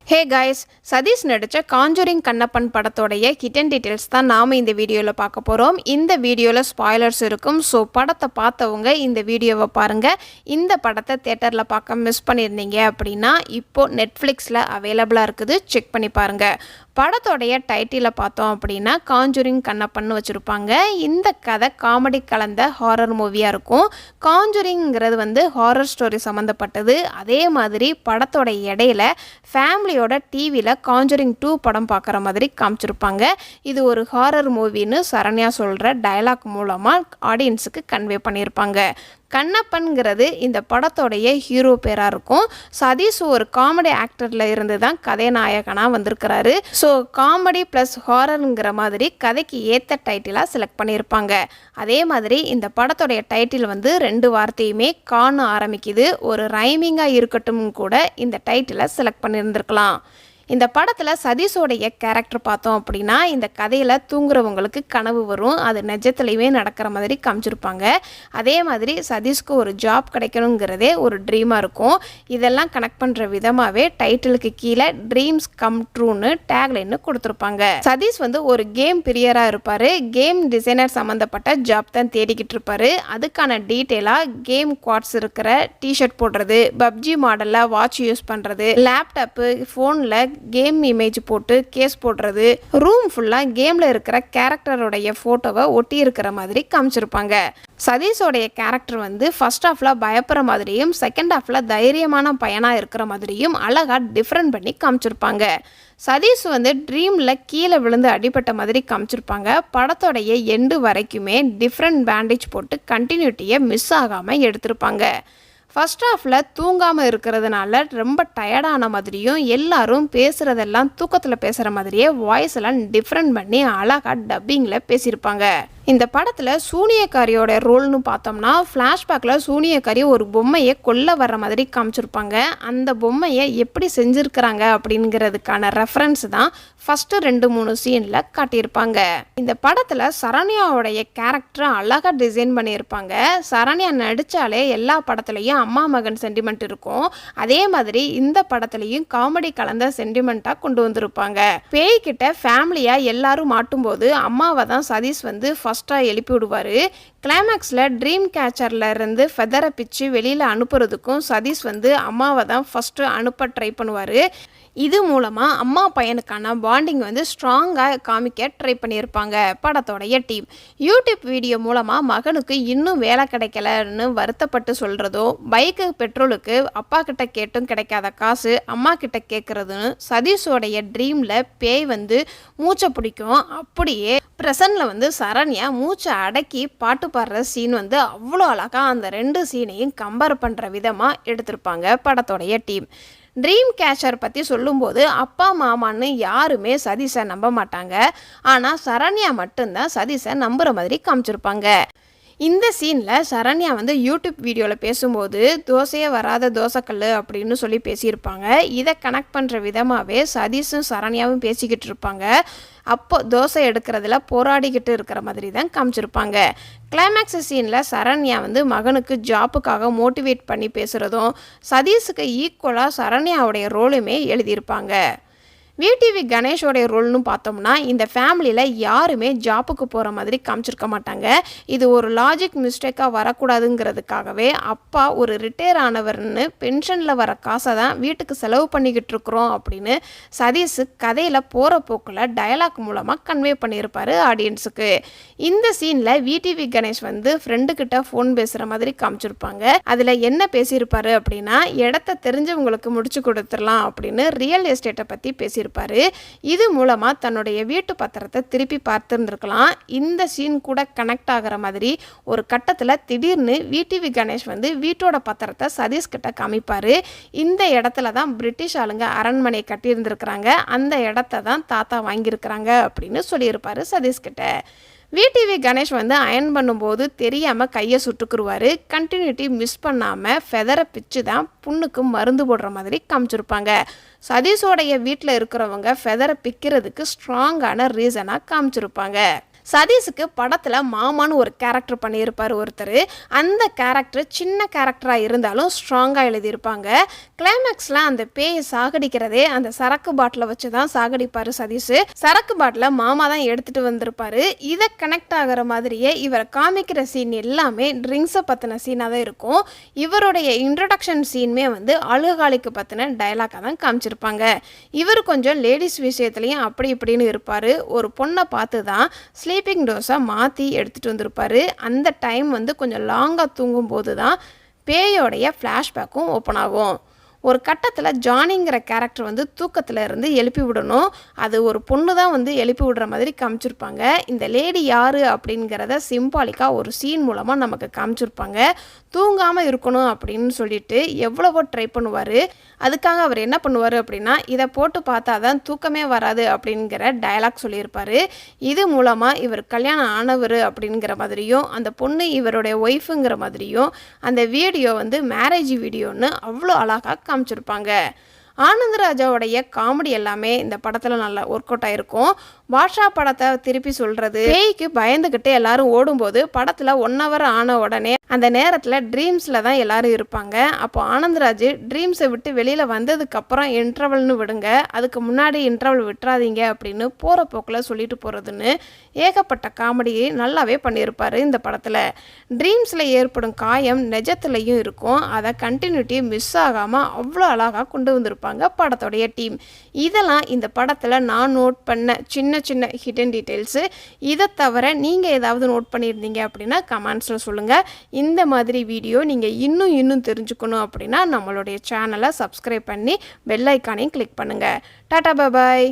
Hey guys, Satish நடித்த Conjuring Kannappan படத்தோடைய hidden details தான் நாம் இந்த வீடியோவில் பார்க்க போகிறோம். இந்த வீடியோவில் ஸ்பாய்லர்ஸ் இருக்கும். ஸோ படத்தை பார்த்தவங்க இந்த வீடியோவை பாருங்கள். இந்த படத்தை தேட்டரில் பார்க்க மிஸ் பண்ணியிருந்தீங்க அப்படின்னா இப்போது நெட்ஃப்ளிக்ஸில் அவைலபிளாக இருக்குது, செக் பண்ணி பாருங்கள். படத்தோடைய டைட்டிலை பார்த்தோம் அப்படின்னா காஞ்சூரிங் கண்ணப்பன்னு வச்சுருப்பாங்க. இந்த கதை காமெடி கலந்த ஹாரர் மூவியாக இருக்கும். காஞ்சூரிங்கிறது ஹாரர் ஸ்டோரி சம்மந்தப்பட்டது. அதே மாதிரி படத்தோட இடையில ஃபேமிலியோட டிவியில் காஞ்சூரிங் 2 படம் பார்க்குற மாதிரி காமிச்சிருப்பாங்க. இது ஒரு ஹாரர் மூவின்னு சரண்யா சொல்கிற டயலாக் மூலமாக ஆடியன்ஸுக்கு கன்வே பண்ணியிருப்பாங்க. கண்ணப்பன்கிறது இந்த படத்தோடைய ஹீரோ பேராக இருக்கும். சதீஷ் ஒரு காமெடி ஆக்டரில் இருந்து தான் கதைநாயகனாக வந்திருக்கிறாரு. ஸோ காமெடி ப்ளஸ் ஹாரருங்கிற மாதிரி கதைக்கு ஏற்ற டைட்டிலாக செலக்ட் பண்ணியிருப்பாங்க. அதே மாதிரி இந்த படத்தோடைய டைட்டில் 2 வார்த்தையுமே கான்னு ஆரம்பிக்குது. ஒரு ரைமிங்காக இருக்கட்டும் கூட இந்த டைட்டிலை செலக்ட் பண்ணியிருந்திருக்கலாம். இந்த படத்தில் சதீஷோடைய கேரக்டர் பார்த்தோம் அப்படின்னா இந்த கதையில் தூங்குறவங்களுக்கு கனவு வரும். அது நிஜத்துலையுமே நடக்கிற மாதிரி காமிச்சிருப்பாங்க. அதே மாதிரி சதீஷ்க்கு ஒரு ஜாப் கிடைக்கணுங்கிறதே ஒரு ட்ரீமாக இருக்கும். இதெல்லாம் கனெக்ட் பண்ணுற விதமாகவே டைட்டிலுக்கு கீழே ட்ரீம்ஸ் கம் ட்ரூன்னு டேக்லைன்னு கொடுத்துருப்பாங்க. சதீஷ் ஒரு கேம் பிரியராக இருப்பார். கேம் டிசைனர் சம்மந்தப்பட்ட ஜாப் தான் தேடிக்கிட்டு இருப்பார். அதுக்கான டீட்டெயிலாக கேம் குவாட்ஸ் இருக்கிற டிஷர்ட் போடுறது, பப்ஜி மாடலில் வாட்ச் யூஸ் பண்ணுறது, லேப்டாப்பு, ஃபோனில் கேம் இமேஜ் போட்டு கேஸ் போடுறது, ரூம் ஃபுல்லாக கேமில் இருக்கிற கேரக்டருடைய ஃபோட்டோவை ஒட்டி இருக்கிற மாதிரி காமிச்சிருப்பாங்க. சதீஷோடைய கேரக்டர் ஃபர்ஸ்ட் ஹாஃபில் பயப்படுற மாதிரியும் செகண்ட் ஹாஃபில் தைரியமான பையனாக இருக்கிற மாதிரியும் அழகாக டிஃப்ரெண்ட் பண்ணி காமிச்சிருப்பாங்க. சதீஷ் ட்ரீமில் கீழே விழுந்து அடிபட்ட மாதிரி காமிச்சிருப்பாங்க. படத்தோடைய எண்டு வரைக்குமே டிஃப்ரெண்ட் பேண்டேஜ் போட்டு கண்டினியூட்டியை மிஸ் ஆகாமல் எடுத்திருப்பாங்க. ஃபர்ஸ்ட் ஹாஃபில் தூங்காமல் இருக்கிறதுனால ரொம்ப டயர்டான மாதிரியும் எல்லாரும் பேசுகிறதெல்லாம் தூக்கத்தில் பேசுகிற மாதிரியே வாய்ஸ் எல்லாம் டிஃப்ரெண்ட் பண்ணி அழகாக டப்பிங்கில் பேசியிருப்பாங்க. இந்த படத்தில் சூனியக்காரியோட ரோல்னு பார்த்தோம்னா ஃப்ளாஷ்பேக்கில் சூனியக்காரி ஒரு பொம்மையை கொல்ல வர்ற மாதிரி காமிச்சிருப்பாங்க. அந்த பொம்மையை எப்படி செஞ்சுருக்கிறாங்க அப்படிங்கிறதுக்கான ரெஃபரன்ஸ் தான் ஃபஸ்ட்டு 2-3 சீனில் காட்டியிருப்பாங்க. இந்த படத்தில் சரண்யாவோடைய கேரக்டரை அழகாக டிசைன் பண்ணியிருப்பாங்க. சரண்யா நடித்தாலே எல்லா படத்துலையும் அம்மா மகன் சென்டிமெண்ட் இருக்கும். அதே மாதிரி இந்த படத்துலையும் காமெடி கலந்த சென்டிமெண்ட்டாக கொண்டு வந்திருப்பாங்க. பேய்கிட்ட ஃபேமிலியாக எல்லாரும் மாட்டும்போது அம்மாவை தான் சதீஷ் ஃபஸ்ட்டாக எழுப்பி விடுவார். கிளைமேக்ஸில் ட்ரீம் கேச்சரில் இருந்து ஃபெதரை பிச்சு வெளியில் அனுப்புறதுக்கும் சதீஷ் அம்மாவை தான் ஃபஸ்ட்டு அனுப்ப ட்ரை பண்ணுவார். இது மூலமாக அம்மா பையனுக்கான பாண்டிங் ஸ்ட்ராங்காக காமிக்க ட்ரை பண்ணியிருப்பாங்க படத்தோடைய டீம். யூடியூப் வீடியோ மூலமாக மகனுக்கு இன்னும் வேலை கிடைக்கலன்னு வருத்தப்பட்டு சொல்கிறதும், பைக்கு பெட்ரோலுக்கு அப்பா கிட்ட கேட்டும் கிடைக்காத காசு அம்மா கிட்ட கேட்குறதுன்னு சதீஷோடைய ட்ரீமில் பேய் மூச்சை பிடிக்கும். அப்படியே ப்ரெசன்ட்ல சரண்யா மூச்சை அடக்கி பாட்டு பாடுற சீன் அவ்வளோ அழகாக அந்த 2 சீனையும் கம்பேர் பண்ணுற விதமாக எடுத்திருப்பாங்க படத்தோடைய டீம். ட்ரீம் கேச்சர் பற்றி சொல்லும்போது அப்பா மாமான்னு யாருமே சதீஷை நம்ப மாட்டாங்க. ஆனால் சரண்யா மட்டும்தான் சதீஷை நம்புகிற மாதிரி காமிச்சிருப்பாங்க. இந்த சீனில் சரண்யா யூடியூப் வீடியோவில் பேசும்போது தோசையே வராத தோசைக்கல் அப்படின்னு சொல்லி பேசியிருப்பாங்க. இதை கனெக்ட் பண்ணுற விதமாகவே சதீஷும் சரண்யாவும் பேசிக்கிட்டு இருப்பாங்க. அப்போ தோசை எடுக்கிறதுல போராடிக்கிட்டு இருக்கிற மாதிரி தான் காமிச்சிருப்பாங்க. கிளைமேக்ஸ் சீனில் சரண்யா மகனுக்கு ஜாப்புக்காக மோட்டிவேட் பண்ணி பேசுகிறதும் சதீஷுக்கு ஈக்குவலாக சரண்யாவுடைய ரோலுமே எழுதியிருப்பாங்க. விடிவி கணேஷோடைய ரோல்னு பார்த்தோம்னா இந்த ஃபேமிலியில் யாருமே ஜாப்புக்கு போகிற மாதிரி காமிச்சிருக்க மாட்டாங்க. இது ஒரு லாஜிக் மிஸ்டேக்காக வரக்கூடாதுங்கிறதுக்காகவே அப்பா ஒரு ரிட்டையர் ஆனவர்னு பென்ஷனில் வர காசை தான் வீட்டுக்கு செலவு பண்ணிக்கிட்டு இருக்கிறோம் அப்படின்னு சதீஷ் கதையில் போகிற போக்கில் டயலாக் மூலமாக கன்வே பண்ணியிருப்பார் ஆடியன்ஸுக்கு. இந்த சீனில் விடிவி கணேஷ் ஃப்ரெண்டுக்கிட்ட ஃபோன் பேசுகிற மாதிரி காமிச்சிருப்பாங்க. அதில் என்ன பேசியிருப்பாரு அப்படின்னா, இடத்த தெரிஞ்சவங்களுக்கு முடிச்சு கொடுத்துடலாம் அப்படின்னு ரியல் எஸ்டேட்டை பற்றி பேசியிருப்பாரு. இது மூலமா தன்னுடைய வீட்டு பத்திரத்தை திருப்பி பார்த்துருந்துருக்கலாம். இந்த சீன் கூட கனெக்ட் ஆகிற மாதிரி ஒரு கட்டத்தில் திடீர்னு விடிவி கணேஷ் வீட்டோட பத்திரத்தை சதீஷ் கிட்ட காமிப்பார். இந்த இடத்துல தான் பிரிட்டிஷ் ஆளுங்க அரண்மனை கட்டியிருந்துருக்கிறாங்க, அந்த இடத்த தான் தாத்தா வாங்கியிருக்கிறாங்க அப்படின்னு சொல்லியிருப்பார் சதீஷ் கிட்ட. விடிவி கணேஷ் அயன் பண்ணும்போது தெரியாமல் கையை சுட்டுக்குருவார். கண்டினியூட்டி மிஸ் பண்ணாமல் ஃபெதரை பிச்சு தான் புண்ணுக்கு மருந்து போடுற மாதிரி காமிச்சிருப்பாங்க. சதீஷோடைய வீட்டில் இருக்கிறவங்க ஃபெதரை பிக்கிறதுக்கு ஸ்ட்ராங்கான ரீசனாக காமிச்சிருப்பாங்க. சதீஷுக்கு படத்தில் மாமான்னு ஒரு கேரக்டர் பண்ணியிருப்பார் ஒருத்தர். அந்த கேரக்டர் சின்ன கேரக்டராக இருந்தாலும் ஸ்ட்ராங்காக எழுதியிருப்பாங்க. கிளைமேக்ஸில் அந்த பேயை சாகடிக்கிறதே அந்த சரக்கு பாட்டிலை வச்சு தான் சாகடிப்பார் சதீஷ். சரக்கு பாட்டிலை மாமா தான் எடுத்துகிட்டு வந்திருப்பார். இதை கனெக்ட் ஆகிற மாதிரியே இவரை காமிக்கிற சீன் எல்லாமே ட்ரிங்க்ஸை பற்றின சீனாக தான் இருக்கும். இவருடைய இன்ட்ரடக்ஷன் சீனுமே அழுகாலிக்கு பற்றின டைலாக்காக தான் காமிச்சிருப்பாங்க. இவர் கொஞ்சம் லேடிஸ் விஷயத்துலையும் அப்படி இப்படின்னு இருப்பார். ஒரு பொண்ணை பார்த்து தான் ஸ்லீப்பிங் டோஸை மாற்றி எடுத்துகிட்டு வந்திருப்பார். அந்த டைம் கொஞ்சம் லாங்காக தூங்கும்போது தான் பேயோடைய ஃப்ளாஷ்பேக்கும் ஓப்பன் ஆகும். ஒரு கட்டத்தில் ஜானிங்கிற கேரக்டர் தூக்கத்தில் இருந்து எழுப்பி விடணும். அது ஒரு பொண்ணு தான் எழுப்பி விடுற மாதிரி காமிச்சிருப்பாங்க. இந்த லேடி யார் அப்படிங்கிறத சிம்பாலிக்காக ஒரு சீன் மூலமாக நமக்கு காமிச்சிருப்பாங்க. தூங்காமல் இருக்கணும் அப்படின்னு சொல்லிட்டு எவ்வளவோ ட்ரை பண்ணுவார். அதுக்காக அவர் என்ன பண்ணுவார் அப்படின்னா, இதை போட்டு பார்த்தா தான் தூக்கமே வராது அப்படிங்கிற டயலாக் சொல்லியிருப்பார். இது மூலமாக இவர் கல்யாணம் ஆனவர் அப்படிங்கிற மாதிரியும் அந்த பொண்ணு இவருடைய ஒய்ஃபுங்கிற மாதிரியும் அந்த வீடியோ மேரேஜ் வீடியோன்னு அவ்வளோ அழகாக காமிச்சிருப்பாங்க. ஆனந்தராஜாவுடைய காமெடி எல்லாமே இந்த படத்தில் நல்லா ஒர்க் அவுட் ஆகிருக்கும். பாஷா படத்தை திருப்பி சொல்கிறது, பேய்க்கு பயந்துக்கிட்டு எல்லாரும் ஓடும்போது படத்தில் 1 hour ஆன உடனே அந்த நேரத்தில் ட்ரீம்ஸில் தான் எல்லாரும் இருப்பாங்க. அப்போ ஆனந்தராஜ் ட்ரீம்ஸை விட்டு வெளியில் வந்ததுக்கப்புறம் இன்டர்வல்னு விடுங்க, அதுக்கு முன்னாடி இன்டர்வல் விட்டுறாதீங்க அப்படின்னு போகிற போக்கில் சொல்லிட்டு போகிறதுன்னு ஏகப்பட்ட காமெடியை நல்லாவே பண்ணியிருப்பார் இந்த படத்தில். ட்ரீம்ஸில் ஏற்படும் காயம் நிஜத்துலையும் இருக்கும். அதை கண்டினியூட்டி மிஸ் ஆகாமல் அவ்வளோ அழகாக கொண்டு வந்திருப்பாங்க படத்தோடைய டீம். இதெல்லாம் இந்த படத்தில் நான் நோட் பண்ண சின்ன சின்ன ஹிடன் டீட்டெயில்ஸு. இதை தவிர நீங்கள் ஏதாவது நோட் பண்ணியிருந்தீங்க அப்படின்னா கமெண்ட்ஸில் சொல்லுங்கள். இந்த மாதிரி வீடியோ நீங்கள் இன்னும் தெரிஞ்சுக்கணும் அப்படின்னா நம்மளுடைய சேனலை சப்ஸ்கிரைப் பண்ணி பெல் ஐக்கானையும் கிளிக் பண்ணுங்கள். டாடா பாய்.